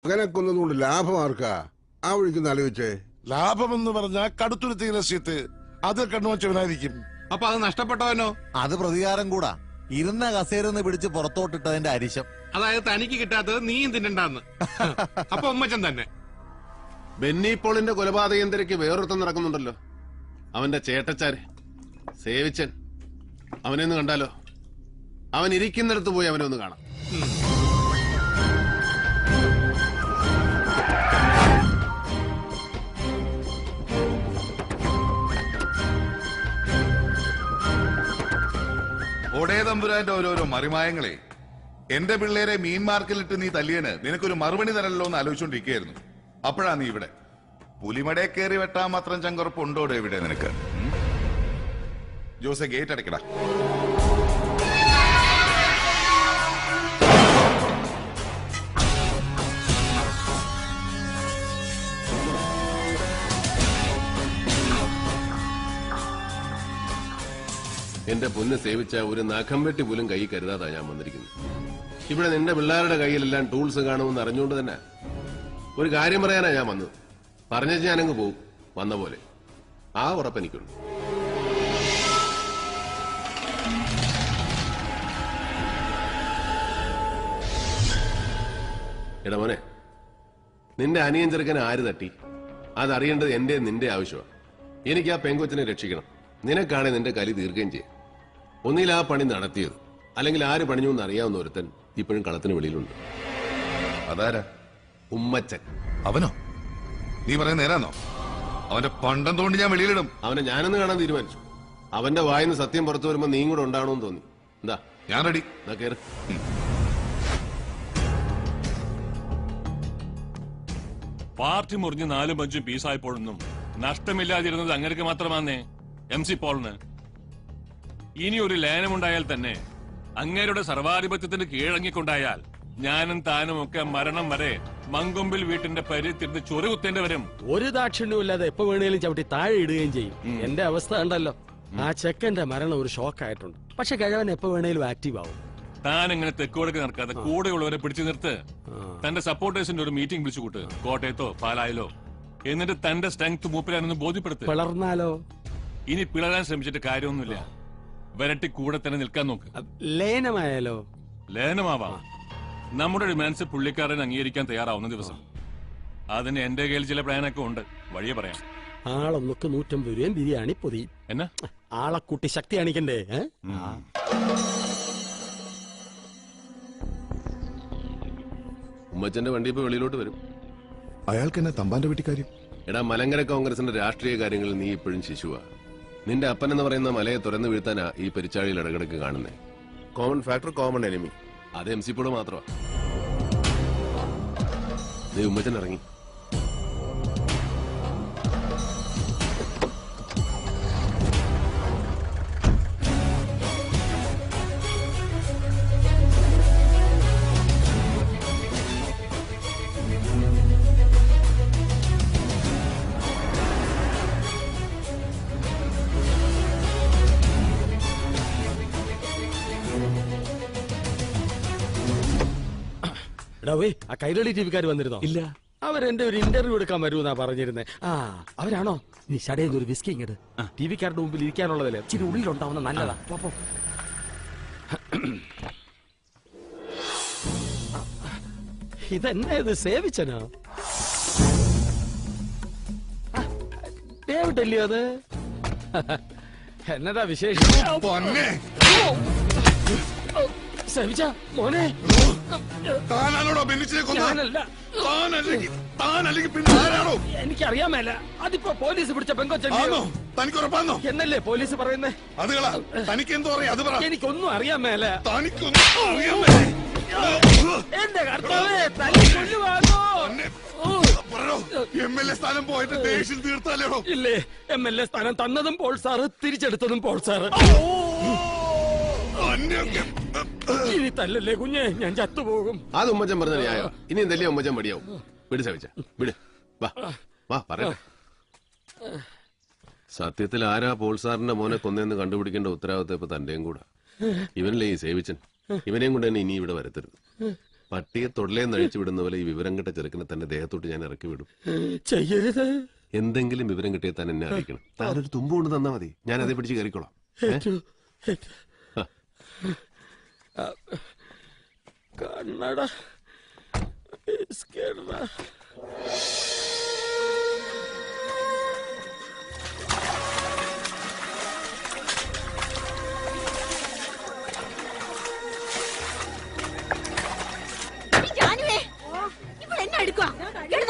അങ്ങനെ കൊന്നതുകൊണ്ട് ലാഭം ആർക്കാ? ആ വഴിക്കൊന്ന് ആലോചിച്ചേ. ലാഭമെന്ന് പറഞ്ഞാൽ കടുത്തുരുത്തി രസ്യത്ത് അത് കണ്ണുവച്ചവനായിരിക്കും. അപ്പൊ അത് നഷ്ടപ്പെട്ടവനോ? അത് പ്രതികാരം കൂടാ. ഇരുന്ന കസേരന്ന് പിടിച്ച് പുറത്തോട്ടിട്ടതിന്റെ അരിശം. അതായത് തനിക്ക് കിട്ടാത്തത് നീയും തിന്നണ്ടെന്ന്. അപ്പൊ ഉമ്മച്ചൻ തന്നെ. ബെന്നി പോളിന്റെ കൊലപാതകം തിരക്ക് വേറൊരുത്തം നടക്കുന്നുണ്ടല്ലോ. അവന്റെ ചേട്ടച്ചാര് സേവിച്ചൻ. അവനെ ഒന്ന് കണ്ടാലോ? അവൻ ഇരിക്കുന്നിടത്ത് പോയി അവനെ ഒന്ന് കാണാം. ഒടേ തമ്പുരാന്റെ ഓരോരോ മറിമായങ്ങളെ. എന്റെ പിള്ളേരെ മീൻ മാർക്കിലിട്ട് നീ തല്ലിയന് നിനക്കൊരു മറുപടി തരല്ലോ എന്ന് ആലോചിച്ചോണ്ടിരിക്കുകയായിരുന്നു. അപ്പോഴാ നീ ഇവിടെ. പുലിമടയെ കയറി വെട്ടാൻ മാത്രം ചങ്കുറപ്പുണ്ടോടെ ഇവിടെ നിനക്ക്? ജോസെ ഗേറ്റ് അടയ്ക്കടാ. എന്റെ പൊന്ന് സേവിച്ച ഒരു നഖം വെട്ടി പോലും കൈ കരുതാതാ ഞാൻ വന്നിരിക്കുന്നത്. ഇവിടെ നിന്റെ പിള്ളേരുടെ കയ്യിലെല്ലാം ടൂൾസ് കാണുമെന്ന് അറിഞ്ഞുകൊണ്ട് തന്നെ ഒരു കാര്യം പറയാനാ ഞാൻ വന്നത്. പറഞ്ഞു ഞാനങ്ങ് പോവും വന്ന പോലെ. ആ ഉറപ്പെനിക്കുണ്ട്. എടാ മോനെ, നിന്റെ അനിയൻ ചെറുക്കനെ ആര് തട്ടി അതറിയേണ്ടത് എന്റെ നിന്റെ ആവശ്യമാണ്. എനിക്ക് ആ പെങ്കൊച്ചിനെ രക്ഷിക്കണം. നിനക്കാണെ നിന്റെ കലി തീർക്കുകയും ചെയ്യും. ഒന്നിൽ ആ പണി നടത്തിയത്, അല്ലെങ്കിൽ ആര് പണിഞ്ഞു എന്ന് അറിയാവുന്ന ഒരുത്തൻ ഇപ്പോഴും കളത്തിന് വെളിയിലുണ്ട്. അതാരാ? ഉമ്മച്ചൻ. അവനോ? നീ പറയുന്ന നേരാന്നോ? അവന്റെ പണ്ടം തോണ്ടി ഞാൻ വെളിയിലിടും. അവനെ ഞാനൊന്ന് കാണാൻ തീരുമാനിച്ചു. അവന്റെ വായിന്ന് സത്യം പുറത്തു വരുമ്പോ നീ കൂടെ ഉണ്ടാവണമെന്ന് തോന്നി. എന്താ? ഞാൻ റെഡി. എന്നാ കേറ്. പാർട്ടി മുറിഞ്ഞ് 4 5 പീസായപ്പോഴൊന്നും നഷ്ടമില്ലാതിരുന്നത് അങ്ങനെയൊക്കെ മാത്രമാന്നേ MC പോളിന്. ഇനി ഒരു ലയനമുണ്ടായാൽ തന്നെ അങ്ങേരുടെ സർവാധിപത്യത്തിന് കീഴടങ്ങിക്കൊണ്ടായാൽ ഞാനും താനും ഒക്കെ മരണം വരെ മങ്കൊമ്പിൽ വീട്ടിന്റെ പരിത്തിരുന്ന് ചൊറി കുത്തേണ്ടി വരും. ഒരു ദാക്ഷിണ്യമില്ലാതെ എപ്പോ വേണേലും ചവിട്ടി താഴെ ഇടുകയും ചെയ്യും. എന്റെ അവസ്ഥ ഉണ്ടല്ലോ. ആ ചെക്കന്റെ മരണം ഒരു ഷോക്കായിട്ടുണ്ട്. പക്ഷെ കിഴവൻ എപ്പോ വേണേലും ആക്റ്റീവ് ആവും. താൻ ഇങ്ങനെ തെക്കുവടക്ക് നടക്കാതെ കൂടെയുള്ളവരെ പിടിച്ചു നിർത്ത്. തന്റെ സപ്പോർട്ടേഴ്സിന്റെ ഒരു മീറ്റിംഗ് വിളിച്ചു കൂട്ട്, കോട്ടയത്തോ പാലായിലോ. എന്നിട്ട് തന്റെ സ്ട്രെങ്ത് മൂപ്പിലാനൊന്ന് ബോധ്യപ്പെടുത്ത്. പിളർന്നാലോ? ഇനി പിളരാൻ ശ്രമിച്ചിട്ട് കാര്യമൊന്നുമില്ല. വരട്ടി കൂടെ തന്നെ നിൽക്കാൻ നോക്ക്. ലയനമായാലോ? ലയനമാവാം. നമ്മുടെ ഡിമാൻഡ്സ് പുള്ളിക്കാരൻ അംഗീകരിക്കാൻ തയ്യാറാവുന്ന ദിവസം. അതിന് എന്റെ കയ്യിൽ ചില പ്ലാനൊക്കെ ഉണ്ട്. വഴിയെ പറയാം. ആളൊന്നൊക്കെ 150 രൂപയും ബിരിയാണി പൊതി. എന്നാ ആളെ കൂട്ടി ശക്തി കാണിക്കണ്ടേ? ഉമ്മച്ചന്റെ വണ്ടി ഇപ്പൊ വെളിയിലോട്ട് വരും. അയാൾക്ക് എന്നെ തമ്പാന്റെ വീട്ടിക്കാര്യം. എടാ, മലങ്കര കോൺഗ്രസിന്റെ രാഷ്ട്രീയ കാര്യങ്ങളിൽ നീ ഇപ്പോഴും ശിശുവാ. നിന്റെ അപ്പൻ എന്ന് പറയുന്ന മലയെ തുറന്നു വീഴ്ത്താനാ ഈ പെരിച്ചാഴിയിൽ ഇടകിടക്ക് കാണുന്നേ. Common factor, common enemy. അത് MC പോള് മാത്രമാ. നീ ഉമ്മച്ചൻ ഇറങ്ങി. ആ കൈരളി ടിവിക്കാർ വന്നിരുന്നോ? ഇല്ല. അവരെന്റെ ഒരു ഇന്റർവ്യൂ എടുക്കാൻ വരുമെന്നാ പറഞ്ഞിരുന്നേ. അവരാണോ? നീ ഷടയിൽ ഒരു വിസ്കി ഇങ്ങട്. ടിവിക്കാരുടെ മുമ്പിൽ ഇരിക്കാനുള്ളതല്ലേ, ഇച്ചിരി ഉള്ളിലുണ്ടാവുന്ന നല്ലതാ. ഇതെന്നാ ഇത്? സേവിച്ചനോ? ഡേവിഡല്ലയോ അത്? എന്നതാ വിശേഷം? സേവിച്ച മോനെ, എനിക്കറിയാമല്ല. അതിപ്പോ പോലീസ് പിടിച്ച പെങ്കൊച്ചല്ലോ. എന്നല്ലേ പോലീസ് പറയുന്നേ? എനിക്കൊന്നും അറിയാമേല. എന്റെ കർത്താവേ, തല്ലി കൊല്ലുവാണോ? MLA സ്ഥാനം പോയിട്ട് ദേഷ്യം തീർത്താലോ? ഇല്ലേ, MLA സ്ഥാനം തന്നതും പോൾ സാറ്, തിരിച്ചെടുത്തതും പോൾ സാറ്. ഇനി തല്ലല്ലേ കുഞ്ഞെ, ഞാൻ ചത്തുപോകും. അത് ഉമ്മച്ചൻ പറഞ്ഞ ന്യായോ? ഇനി എന്തല്ലേ ഉമ്മച്ചൻ മടിയാവും. വിട് സവിച്ച, വിട്. വാ വാ പറയട്ടെ. സത്യത്തിൽ ആരാ പോൾ സാറിന്റെ മോനെ കൊന്നെന്ന് കണ്ടുപിടിക്കേണ്ട ഉത്തരവാദിത്തം ഇപ്പൊ തന്റെയും കൂടെ. ഇവനല്ലേ ഈ സേവിച്ചൻ. ഇവനെയും കൊണ്ട് തന്നെ ഇനി ഇവിടെ വരത്തരുത്. പട്ടിയെ തൊടലേന്ന് അഴിച്ചു വിടുന്ന പോലെ ഈ വിവരം കിട്ട ചെറുക്കിനെ തന്നെ ദേഹത്തോട്ട് ഞാൻ ഇറക്കി വിടും. ചെയ്യരുത്. എന്തെങ്കിലും വിവരം കിട്ടിയാൽ താൻ എന്നെ അറിയിക്കണം. താനൊരു തുമ്പ് കൊണ്ട് തന്നാ മതി, ഞാൻ അതേ പിടിച്ച് കയറിക്കോളാം. കണ്ണട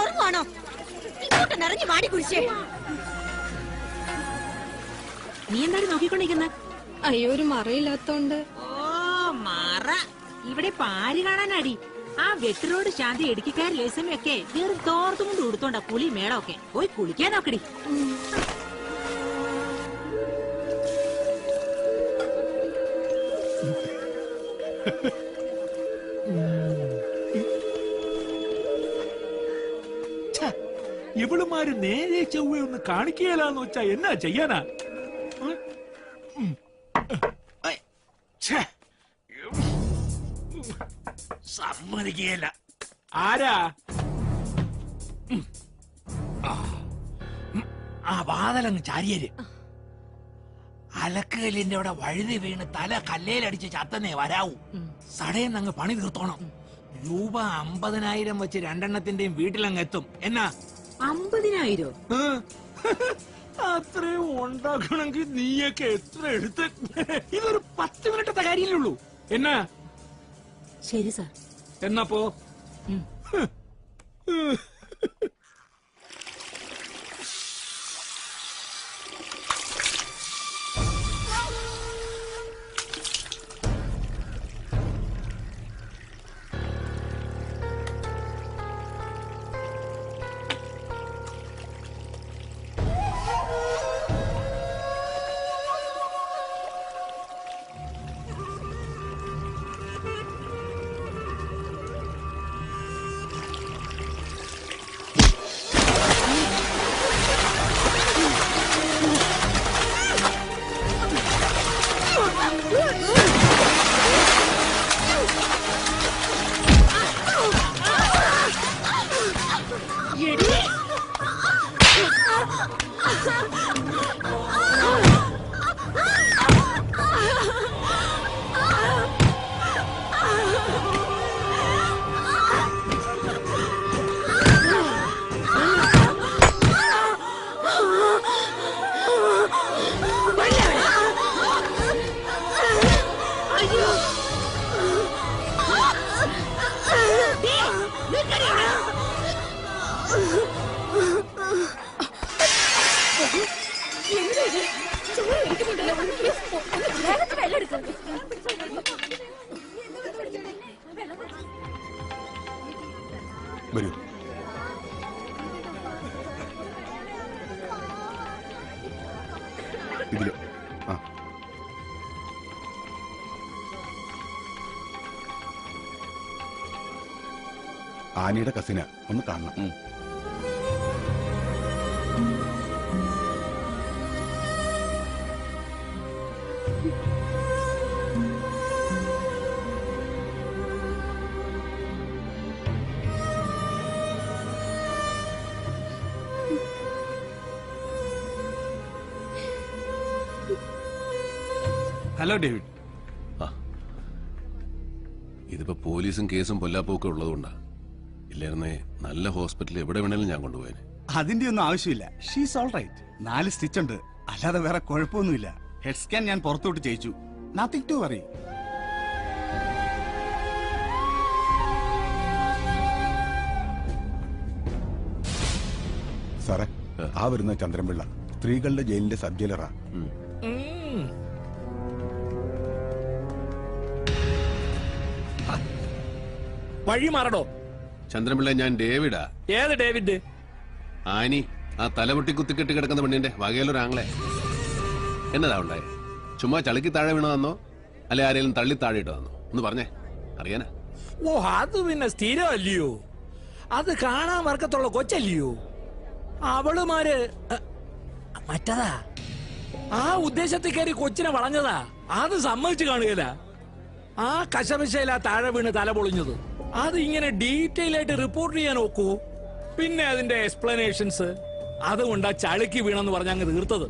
ഉറങ്ങുവാണോ? ഇങ്ങോട്ട് നിറഞ്ഞു മാടി കുരിശേ. നീ എന്താണ് നോക്കിക്കൊണ്ടിരിക്കുന്ന? അയ്യോ, ഒരു മറയില്ലാത്തോണ്ട്. ഓ മറ ഇവിടെ പാര് കാണാനടി. ആ വെട്ടിറോഡ് ശാന്തി ഇടുക്കിക്കാർ ലേസമൊക്കെ വേറെ തോർത്തും കൊണ്ട് കൊടുത്തോണ്ടാ കുളി മേളമൊക്കെ. പോയി കുളിക്കാൻ നോക്കടി. ഇവളുമാര് നേരെ ചൊവ്വയൊന്ന് കാണിക്കുകയില്ലാന്ന് വെച്ചാ എന്നാ ചെയ്യാനാ? സമ്മതിക്കുകയില്ല. ആരാ? ആ വാതലങ്ങ് ചാരിയര്. അലക്കുകല്ലിന്റെ അവിടെ വഴുതി വീണ് തല കല്ലേലടിച്ച് ചത്തന്നേ വരാവൂ. സടയെന്നങ്ങ് പണി തീർത്തോണം. രൂപ 50,000 വെച്ച് രണ്ടെണ്ണത്തിന്റെയും വീട്ടിലങ്ങ് എത്തും. എന്നാ 50,000? അത്രയും ഉണ്ടാക്കണമെങ്കിൽ നീയൊക്കെ എത്ര എടുത്ത്? ഇതൊരു 10 മിനിറ്റത്തെ കാര്യമല്ലേ ഉള്ളൂ. എന്നാ ശരി സാർ. എന്നപ്പോ വരൂ. ഇതില് ആനിയുടെ കസിന് ഒന്ന് കാണണം. Hello David. ഇതിപ്പോ പോലീസും കേസും പൊല്ലാപ്പൊക്കെ ഉള്ളതുകൊണ്ടാ. ഇല്ലായിരുന്നേ നല്ല ഹോസ്പിറ്റലിൽ എവിടെ വേണേലും ഞാൻ കൊണ്ടുപോയേനെ. അതിന്റെ ഒന്നും ആവശ്യമില്ല. She's all right. 4 സ്റ്റിച്ച് ഉണ്ട്, അല്ലാതെ വേറെ കുഴപ്പമൊന്നുമില്ല. ഹെഡ് സ്കാൻ ഞാൻ പുറത്തോട്ട് ചെയ്യിച്ചു. Nothing to worry. സാറേ, ആ വരുന്ന ചന്ദ്രൻപിള്ള സ്ത്രീകളുടെ ജയിലിന്റെ സബ് ജയിലറാ. വഴി മാറടോ. ചന്ദ്രൻപിള്ള, ഞാൻ ഡേവിഡാ. ഏത് ഡേവിഡ്? ആനി, ആ തലപൊട്ടി കുത്തിക്കെട്ടി കിടക്കുന്ന പെണ്ണിന്റെ വകയിലൊരാങ്ങളെ. എന്നതാ ഉണ്ടായേ? ചുമ്മാ ചളിക്ക് താഴെ വീണതാന്നോ അല്ലെ ആരെങ്കിലും തള്ളി താഴെ ഇട്ടതാന്നോ? ഒന്ന് പറഞ്ഞേ, അറിയാനാ. ഓ, അത് പിന്നെ സ്ഥിരമല്ലയോ. അത് കാണാൻ വർക്കത്തുള്ള കൊച്ചല്ലയോ. അവളുമാര് മറ്റതാ. ആ ഉദ്ദേശത്തിൽ കയറി കൊച്ചിനെ വളഞ്ഞതാ. അത് സമ്മതിച്ചു കാണുകയില്ല. ആ കശപിശയിലാ താഴെ വീണ് തല പൊളിഞ്ഞത്. അത് ഇങ്ങനെ ഡീറ്റെയിൽ ആയിട്ട് റിപ്പോർട്ട് ചെയ്യാൻ നോക്കൂ. പിന്നെ അതിന്റെ എക്സ്പ്ലനേഷൻസ്. അതുകൊണ്ട് ആ ചളുക്കി വീണെന്ന് പറഞ്ഞ അങ്ങ് തീർത്തത്.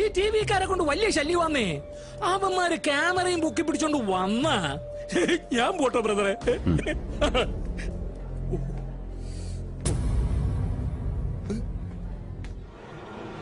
ഈ ടി വിക്കാരെ കൊണ്ട് വലിയ ശല്യം വന്നേ. അവന്മാര് ക്യാമറയും പൊക്കി പിടിച്ചോണ്ട് വന്ന ഞാൻ പോട്ടെ ബ്രദറെ.